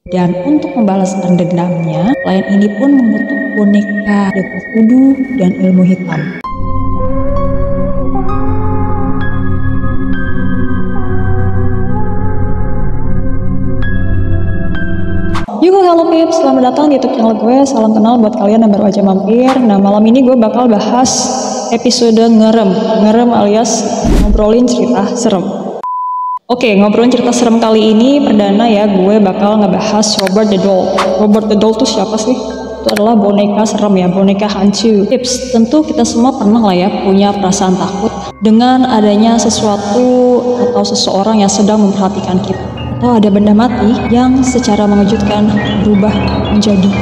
Dan untuk membalaskan dendamnya, klien ini pun mengutuk boneka deku kudu dan ilmu hitam. Yuhu, halo Pips, selamat datang di YouTube channel gue. Salam kenal buat kalian yang baru aja mampir. Nah, malam ini gue bakal bahas episode ngerem alias ngobrolin cerita serem. Oke, ngobrolin cerita serem kali ini perdana ya, gue bakal ngebahas Robert the Doll. Robert the Doll tuh siapa sih? Itu adalah boneka serem ya, boneka hantu. Tips, tentu kita semua pernah lah ya punya perasaan takut dengan adanya sesuatu atau seseorang yang sedang memperhatikan kita. Atau ada benda mati yang secara mengejutkan berubah menjadi.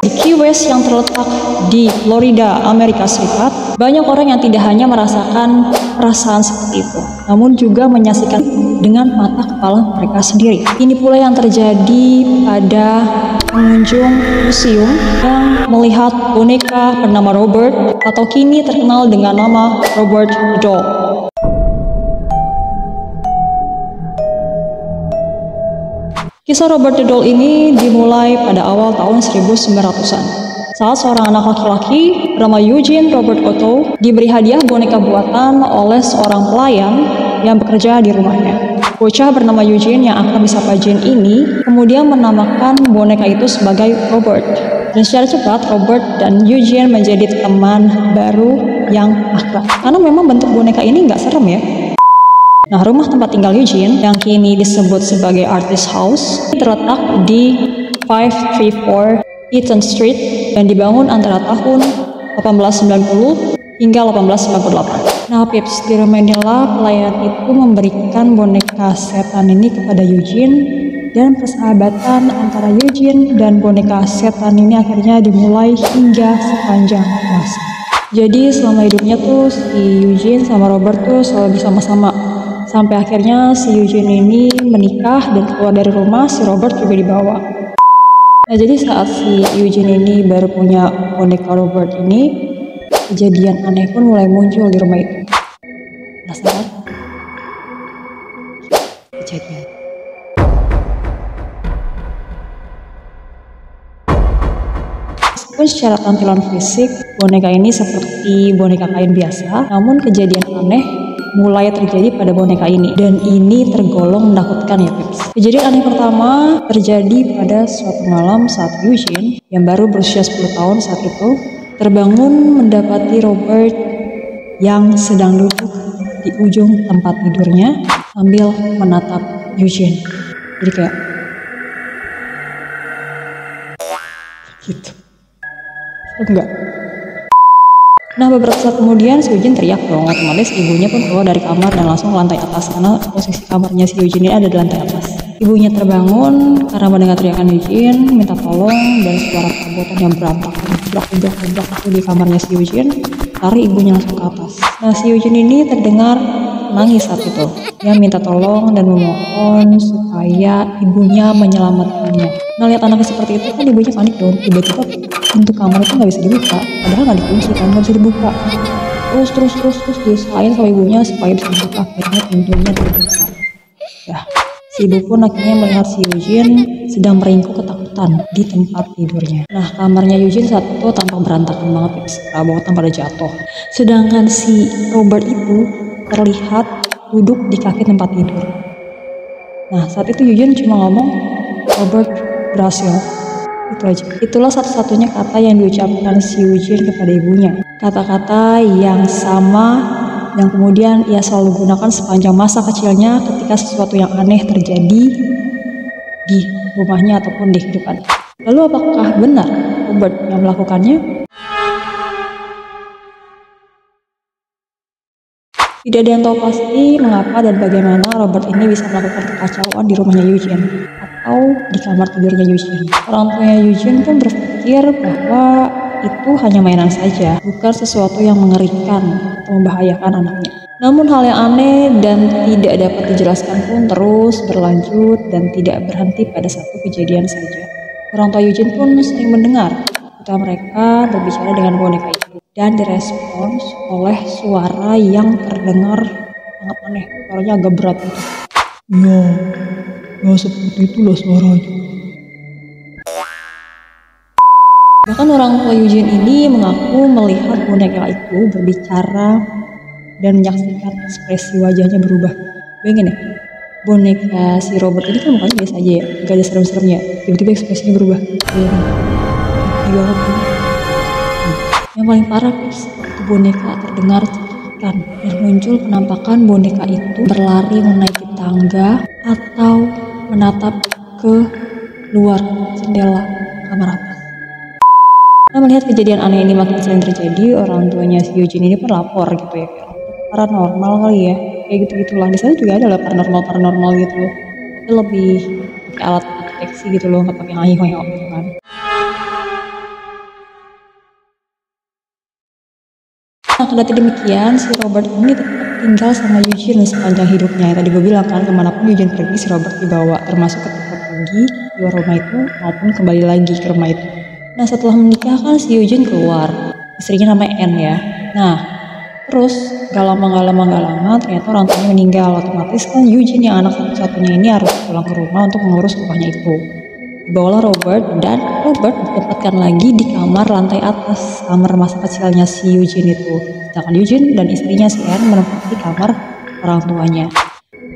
Di Key West yang terletak di Florida, Amerika Serikat, banyak orang yang tidak hanya merasakan perasaan seperti itu, namun juga menyaksikan dengan mata kepala mereka sendiri. Ini pula yang terjadi pada pengunjung museum yang melihat boneka bernama Robert atau kini terkenal dengan nama Robert the Doll. Kisah Robert the Doll ini dimulai pada awal tahun 1900-an. Saat seorang anak laki-laki bernama Eugene Robert Otto diberi hadiah boneka buatan oleh seorang pelayan yang bekerja di rumahnya. Bocah bernama Eugene yang akrab disapa Jane ini kemudian menamakan boneka itu sebagai Robert. Dan secara cepat Robert dan Eugene menjadi teman baru yang akrab. Karena memang bentuk boneka ini nggak serem ya. Nah, rumah tempat tinggal Eugene yang kini disebut sebagai Artist House terletak di 534 Eaton Street dan dibangun antara tahun 1890 hingga 1898. Nah, Pips, di rumah inilah pelayan itu memberikan boneka setan ini kepada Eugene dan persahabatan antara Eugene dan boneka setan ini akhirnya dimulai hingga sepanjang masa. Jadi selama hidupnya tuh si Eugene sama Robert tuh selalu bersama-sama. Sampai akhirnya si Eugene ini menikah dan keluar dari rumah, si Robert juga dibawa. Nah, jadi saat si Eugene ini baru punya boneka Robert ini, kejadian aneh pun mulai muncul di rumah itu. Penasaran? Kejadian. Meskipun secara tampilan fisik, boneka ini seperti boneka kain biasa, namun kejadian aneh mulai terjadi pada boneka ini, dan ini tergolong menakutkan ya Pips. Kejadian aneh pertama terjadi pada suatu malam saat Eugene yang baru berusia 10 tahun saat itu terbangun mendapati Robert yang sedang duduk di ujung tempat tidurnya sambil menatap Eugene. Jadi kayak gitu. Enggak. Nah, beberapa saat kemudian si Eugene teriak dong, otomatis ibunya pun keluar dari kamar dan langsung ke lantai atas karena posisi kamarnya si Eugene ini ada di lantai atas. Ibunya terbangun karena mendengar teriakan Eugene, minta tolong, dan suara perabotan yang berantakan gebrak itu di kamarnya si Eugene. Lari ibunya langsung ke atas. Nah, si Eugene ini terdengar nangis saat itu. Dia minta tolong dan memohon supaya ibunya menyelamatkannya. Nah, lihat anaknya seperti itu kan ibunya panik dong. Tiba-tiba pintu kamar itu nggak bisa dibuka, padahal nggak dikunci kan, nggak bisa dibuka. Terus diusahain sama ibunya supaya bisa dibuka, akhirnya pintunya terbuka. Ya, si ibu pun akhirnya melihat si Eugene sedang meringkuk ketakutan di tempat tidurnya. Nah, kamarnya Eugene saat itu tampak berantakan banget, perabotan pada jatuh. Sedangkan si Robert itu terlihat duduk di kaki tempat tidur. Nah, saat itu Eugene cuma ngomong, Robert berhasil. Itu aja. Itulah satu-satunya kata yang diucapkan si Eugene kepada ibunya. Kata-kata yang sama yang kemudian ia selalu gunakan sepanjang masa kecilnya ketika sesuatu yang aneh terjadi di rumahnya ataupun di kehidupannya. Lalu apakah benar Robert yang melakukannya? Tidak ada yang tahu pasti mengapa dan bagaimana Robert ini bisa melakukan kekacauan di rumahnya Eugene atau di kamar tidurnya Eugene. Orang tuanya Eugene pun berpikir bahwa itu hanya mainan saja, bukan sesuatu yang mengerikan atau membahayakan anaknya. Namun hal yang aneh dan tidak dapat dijelaskan pun terus berlanjut dan tidak berhenti pada satu kejadian saja. Orang tua Eugene pun sering mendengar ketika mereka berbicara dengan boneka itu dan direspons oleh suara yang terdengar sangat aneh. Suaranya agak berat gitu. No. Ya seperti itulah suaranya. Bahkan orang tua Eugene ini mengaku melihat boneka itu berbicara dan menyaksikan ekspresi wajahnya berubah. Bayangin ya, boneka si Robert ini kan mukanya biasa aja ya, gak ada serem-seremnya. Tiba-tiba ekspresinya berubah. Yang paling parah guys, itu boneka terdengar cekikan dan muncul penampakan boneka itu berlari menaiki tangga atau menatap ke luar jendela kamar atas. Nah, melihat kejadian aneh ini makin sering terjadi, orang tuanya si Eugene ini pun lapor gitu ya, paranormal kali ya, kayak gitu-gitulah. Di sana juga ada lah paranormal gitu loh, tapi lebih pakai alat deteksi gitu loh, nggak pakai ngayi-ngayi gitu kan. Nah, kendati demikian, si Robert ini tetap tinggal sama Eugene sepanjang hidupnya. Tadi gue bilang kan, kemanapun Eugene pergi, si Robert dibawa, termasuk ketika pergi di luar rumah itu maupun kembali lagi ke rumah itu. Nah, setelah menikah kan si Eugene keluar, istrinya namanya Anne ya. Nah, terus gak lama ternyata orang tuanya meninggal. Otomatis kan Eugene yang anak satu-satunya ini harus pulang ke rumah untuk mengurus rumahnya itu. Dibawalah Robert, dan Robert ditempatkan lagi di kamar lantai atas, kamar masa kecilnya si Eugene itu. Sedangkan Eugene dan istrinya si Anne menempati kamar orang tuanya.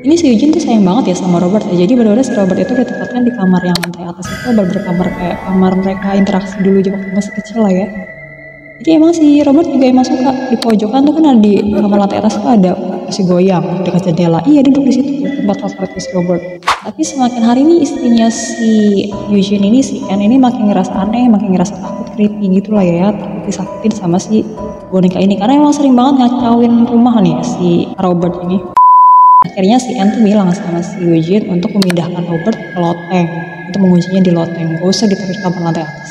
Ini si Eugene tuh sayang banget ya sama Robert ya. Jadi benar-benar si Robert itu ditempatkan di kamar yang lantai atas itu, berkamar kayak kamar mereka interaksi dulu aja waktu masih kecil lah ya. Jadi emang si Robert juga emang suka di pojokan tuh kan, ada di kamar lantai atas tuh ada kursi goyang dekat jendela. Iya, duduk di situ tuh, tempat favorit si Robert. Tapi semakin hari ini istrinya si Eugene ini, si Anne ini makin ngerasa aneh, makin ngerasa takut, creepy gitu lah ya, takut disakitin sama si boneka ini. Karena emang sering banget ngacauin rumah nih si Robert ini. Akhirnya si Anne tuh bilang sama si Eugene untuk memindahkan Robert ke loteng, untuk menguncinya di loteng, gak usah ditaruh di kamar lantai atas,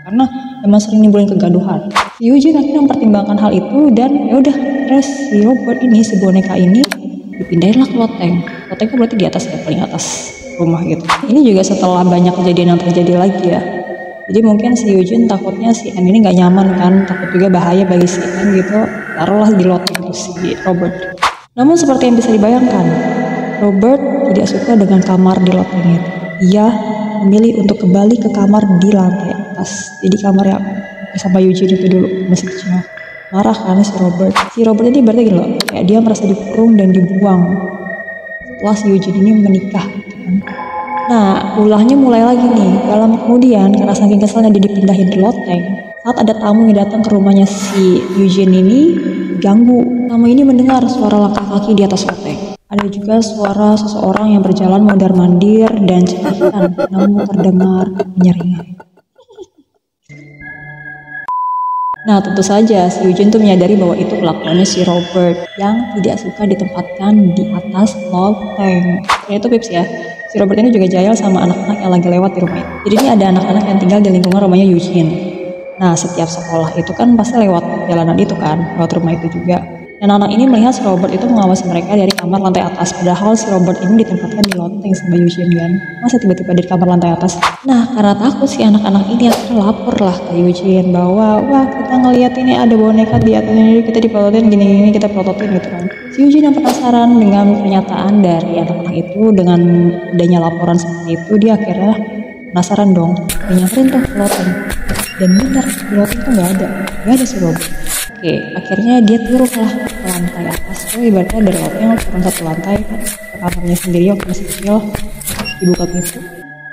karena memang sering nimbulin kegaduhan. Si Eugene akhirnya mempertimbangkan hal itu, dan ya udah, terus si Robert ini, si boneka ini dipindahinlah ke loteng. Loteng itu berarti di atas ya, paling atas rumah gitu. Ini juga setelah banyak kejadian yang terjadi lagi ya. Jadi mungkin si Eugene takutnya si Anne ini gak nyaman kan, takut juga bahaya bagi si Anne gitu, taruhlah di loteng itu si Robert. Namun seperti yang bisa dibayangkan, Robert tidak suka dengan kamar di loteng itu. Ia memilih untuk kembali ke kamar di lantai atas. Jadi kamar yang bersama Eugene itu dulu, masih kecil. Marah kan si Robert. Si Robert ini berarti gini loh, kayak dia merasa dikurung dan dibuang setelah si Eugene ini menikah gitu kan. Nah, ulahnya mulai lagi nih. Dalam kemudian, karena saking keselnya dia dipindahin di loteng, saat ada tamu yang datang ke rumahnya si Eugene ini, ganggu. Tamu ini mendengar suara langkah kaki di atas loteng. Ada juga suara seseorang yang berjalan mondar-mandir dan cekikan, namun terdengar menyeringai. Nah, tentu saja si Eugene tuh menyadari bahwa itu kelakuannya si Robert yang tidak suka ditempatkan di atas loteng. Itu pips ya. Si Robert ini juga jahil sama anak-anak yang lagi lewat di rumah itu. Jadi ini ada anak-anak yang tinggal di lingkungan rumahnya Eugene. Nah, setiap sekolah itu kan pasti lewat jalanan itu kan, lewat rumah itu juga. Dan anak ini melihat si Robert itu mengawasi mereka dari kamar lantai atas. Padahal si Robert ini ditempatkan di loteng sama Eugene kan. Masa tiba-tiba di kamar lantai atas? Nah, karena takut si anak-anak ini akhirnya lapor lah ke Eugene bahwa, wah, kita ngeliat ini ada boneka di atas ini, kita dipelototin gini-gini, kita pelototin gitu kan. Si Eugene yang penasaran dengan pernyataan dari anak-anak itu, dengan adanya laporan seperti itu, dia akhirnya penasaran dong. Dia nyamperin tuh ke loteng. Dan benar, di loteng tuh gak ada si Robert. Oke, akhirnya dia turun lah ke lantai atas. So, ibaratnya dari loteng turun satu lantai kan, ke kamarnya sendiri waktu masih kecil, dibuka pintu.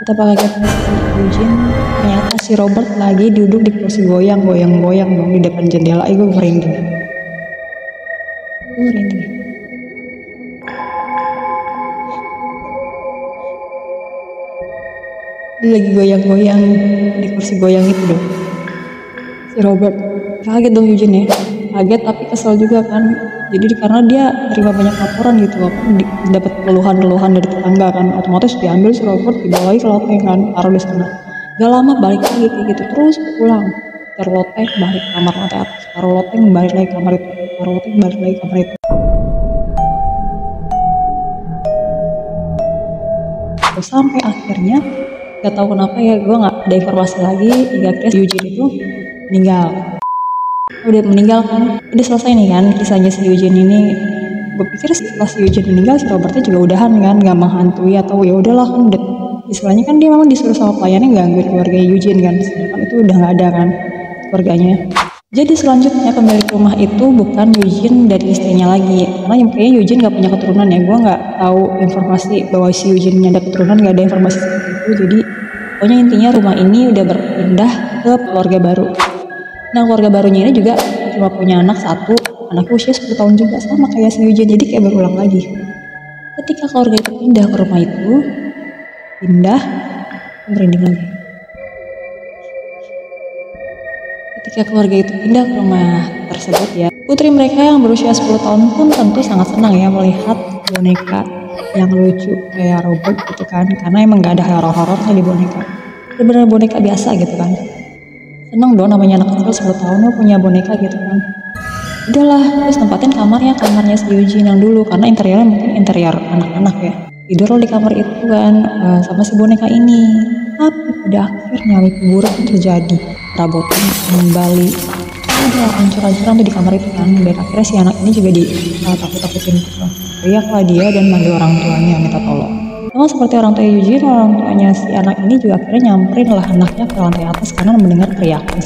Kita pakai si Eugene, ternyata si Robert lagi duduk di kursi goyang-goyang dong di depan jendela. Gue merinding. Dia lagi goyang-goyang di kursi goyang itu dong. Si Robert kaget dong Eugene ya, kaget tapi kesel juga kan. Jadi karena dia terima banyak laporan gitu loh, dapat keluhan-keluhan dari tetangga kan, otomatis diambil si Robert, dibawa lagi ke loteng kan, taruh di sana. Gak lama balik lagi kayak gitu terus pulang, taruh loteng balik kamar lantai atas, taruh loteng balik lagi kamar itu, taruh loteng balik lagi kamar itu. Terus sampai akhirnya gak tahu kenapa ya, gue nggak ada informasi lagi hingga akhirnya Eugene itu meninggal. Udah meninggal kan, udah selesai nih kan kisahnya si Eugene ini. gue pikir setelah si Eugene meninggal si Robertnya juga udahan kan, nggak menghantui atau ya udahlah kan istilahnya kan dia memang disuruh sama pelayannya gangguin keluarga Eugene kan, sedangkan itu udah nggak ada kan keluarganya. Jadi selanjutnya pemilik rumah itu bukan Eugene dan istrinya lagi, karena yang kayaknya Eugene nggak punya keturunan ya, gue nggak tahu informasi bahwa si Eugene ada keturunan, nggak ada informasi seperti itu. Jadi pokoknya intinya rumah ini udah berpindah ke keluarga baru. Nah keluarga barunya ini juga cuma punya anak satu, anaknya usia 10 tahun juga sama kayak si Eugene, jadi kayak berulang lagi. Ketika keluarga itu pindah ke rumah itu, merinding lagi. Ketika keluarga itu pindah ke rumah tersebut ya, putri mereka yang berusia 10 tahun pun tentu sangat senang ya melihat boneka yang lucu kayak Robert gitu kan, karena emang gak ada horor-horornya di boneka, bener-bener boneka biasa gitu kan. Seneng dong namanya anak kecil 10 tahun lo punya boneka gitu kan. Udahlah, terus tempatin kamarnya si Eugene yang dulu, karena interiornya mungkin interior anak-anak ya. Tidur lo di kamar itu kan sama si boneka ini. Tapi pada akhirnya mimpi buruk terjadi. Perabotan kembali. Udah hancur-hancuran tuh di kamar itu kan. Dan akhirnya si anak ini juga takut-takutin gitu. Teriaklah dia dan manggil orang tuanya minta tolong. Sama seperti orang tua Eugene, orang tuanya si anak ini juga akhirnya nyamperin lah anaknya ke lantai atas karena mendengar teriakan.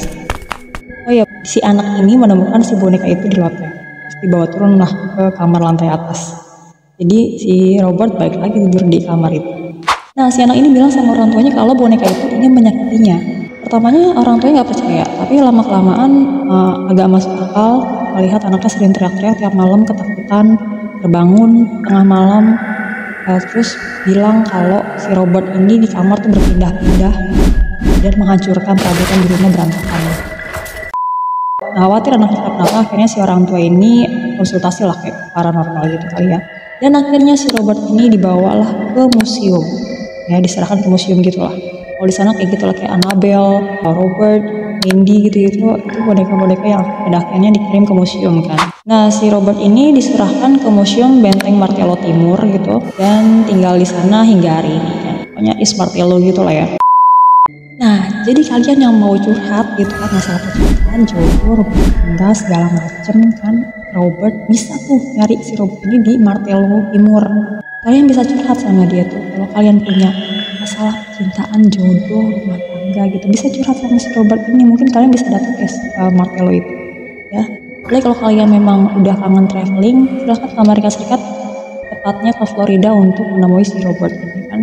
Oh ya, si anak ini menemukan si boneka itu di lotnya. Terus dibawa turun lah ke kamar lantai atas. Jadi si Robert balik lagi tidur di kamar itu. Nah si anak ini bilang sama orang tuanya kalau boneka itu ingin menyakitinya. Pertamanya orang tuanya nggak percaya, tapi lama-kelamaan agak masuk akal melihat anaknya sering teriak-teriak tiap malam ketakutan, terbangun tengah malam, terus bilang kalau si Robert ini di kamar tuh berpindah-pindah dan menghancurkan perabotan di rumah berantakan. Nah, khawatir anaknya kenapa, akhirnya si orang tua ini konsultasi lah kayak paranormal gitu kali ya. Dan akhirnya si Robert ini dibawalah ke museum, ya diserahkan ke museum gitulah. Kalau di sana kayak gitulah kayak Annabelle, Robert, Mindy gitu-gitu, itu boneka-boneka yang pada akhirnya dikirim ke museum kan. Nah si Robert ini diserahkan ke museum Benteng Martello Timur gitu dan tinggal di sana hingga hari ini kan. Pokoknya East Martello gitu lah ya. Nah, jadi kalian yang mau curhat gitu kan masalah percintaan, jodoh, rumah tangga, segala macem kan, Robert bisa tuh nyari si Robert ini di Martello Timur. Kalian bisa curhat sama dia tuh. Kalau kalian punya masalah percintaan, jodoh, rumah tangga gitu, bisa curhat sama si Robert ini. Mungkin kalian bisa datang ke Martello itu, ya. Apalagi kalau kalian memang udah kangen traveling, silahkan ke Amerika Serikat, tepatnya ke Florida untuk menemui si Robert ini kan.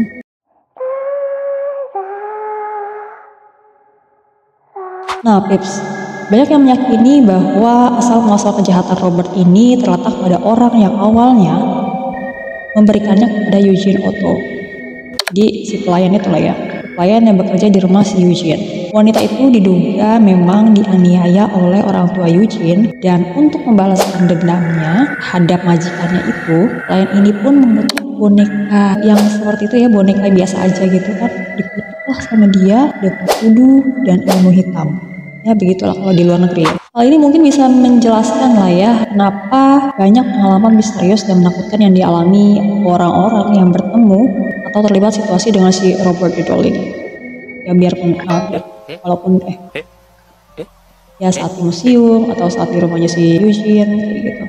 Nah, Pips, banyak yang meyakini bahwa asal-muasal kejahatan Robert ini terletak pada orang yang awalnya memberikannya kepada Eugene Otto. Jadi si pelayan itu lah ya, pelayan yang bekerja di rumah si Eugene. Wanita itu diduga memang dianiaya oleh orang tua Eugene, dan untuk membalaskan dendamnya terhadap majikannya itu, pelayan ini pun membentuk boneka yang seperti itu ya, boneka biasa aja gitu kan, dikutuklah sama dia dengan tuduh dan ilmu hitam. Ya begitulah kalau di luar negeri. Hal ini mungkin bisa menjelaskan lah ya kenapa banyak pengalaman misterius dan menakutkan yang dialami orang-orang yang bertemu atau terlibat situasi dengan si Robert Riddle ini. Ya biarpun walaupun ya saat di museum atau saat di rumahnya si Eugene kayak gitu.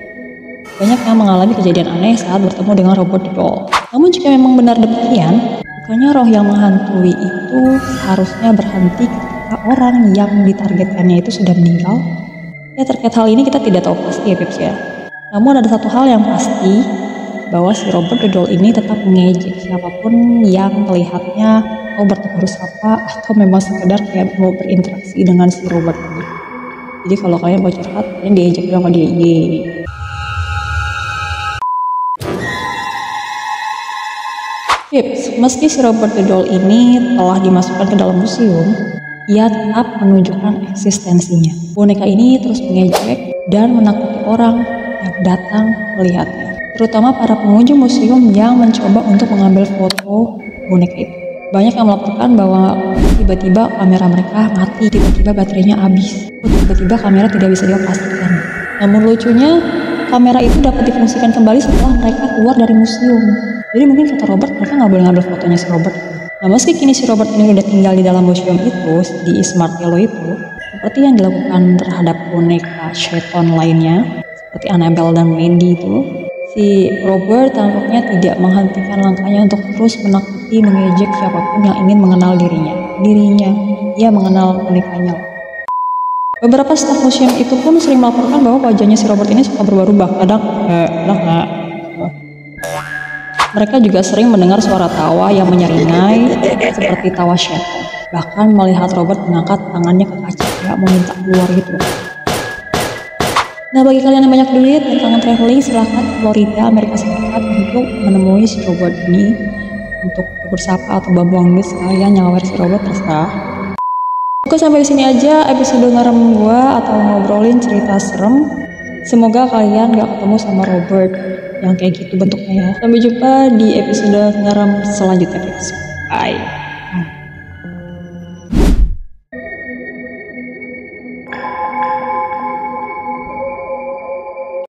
Banyak yang mengalami kejadian aneh saat bertemu dengan Robert Riddle. Namun jika memang benar demikian, bukannya roh yang menghantui itu seharusnya berhenti orang yang ditargetkannya itu sudah meninggal? Ya terkait hal ini kita tidak tahu pasti ya Pips ya. Namun ada satu hal yang pasti, bahwa si Robert Riddle ini tetap mengejek siapapun yang melihatnya mau bertegur sapa atau memang sekedar kayak mau berinteraksi dengan si Robert ini. Jadi kalau kalian mau curhat, kalian diejek sama dia. Pips, meski si Robert Riddle ini telah dimasukkan ke dalam museum, ia tetap menunjukkan eksistensinya. Boneka ini terus mengejek dan menakuti orang yang datang melihatnya, terutama para pengunjung museum yang mencoba untuk mengambil foto boneka itu. Banyak yang melaporkan bahwa tiba-tiba kamera mereka mati, tiba-tiba baterainya habis, tiba-tiba kamera tidak bisa dioperasikan. Namun lucunya, kamera itu dapat difungsikan kembali setelah mereka keluar dari museum. Jadi mungkin kata Robert, mereka nggak boleh ngambil fotonya si Robert. Nah meski kini si Robert ini udah tinggal di dalam museum itu, di East Martello itu, seperti yang dilakukan terhadap boneka Shaiton lainnya, seperti Annabelle dan Mandy itu, Si Robert tampaknya tidak menghentikan langkahnya untuk terus menakuti mengejek siapapun yang ingin mengenal dirinya. Ia mengenal bonekanya. Beberapa staf museum itu pun sering melaporkan bahwa wajahnya si Robert ini suka berubah-ubah. Kadang mereka juga sering mendengar suara tawa yang menyeringai seperti tawa setan. Bahkan melihat Robert mengangkat tangannya ke kaca kayak mau minta keluar gitu. Nah, bagi kalian yang banyak duit dan kangen traveling, silahkan ke Florida, Amerika Serikat untuk menemui si Robert ini untuk bersapa atau buang duit sekalian nyawer si Robert, terserah. Oke, sampai di sini aja episode ngerem gua atau ngobrolin cerita serem. Semoga kalian gak ketemu sama Robert yang kayak gitu bentuknya ya. Sampai jumpa di episode ngerem selanjutnya. Bye.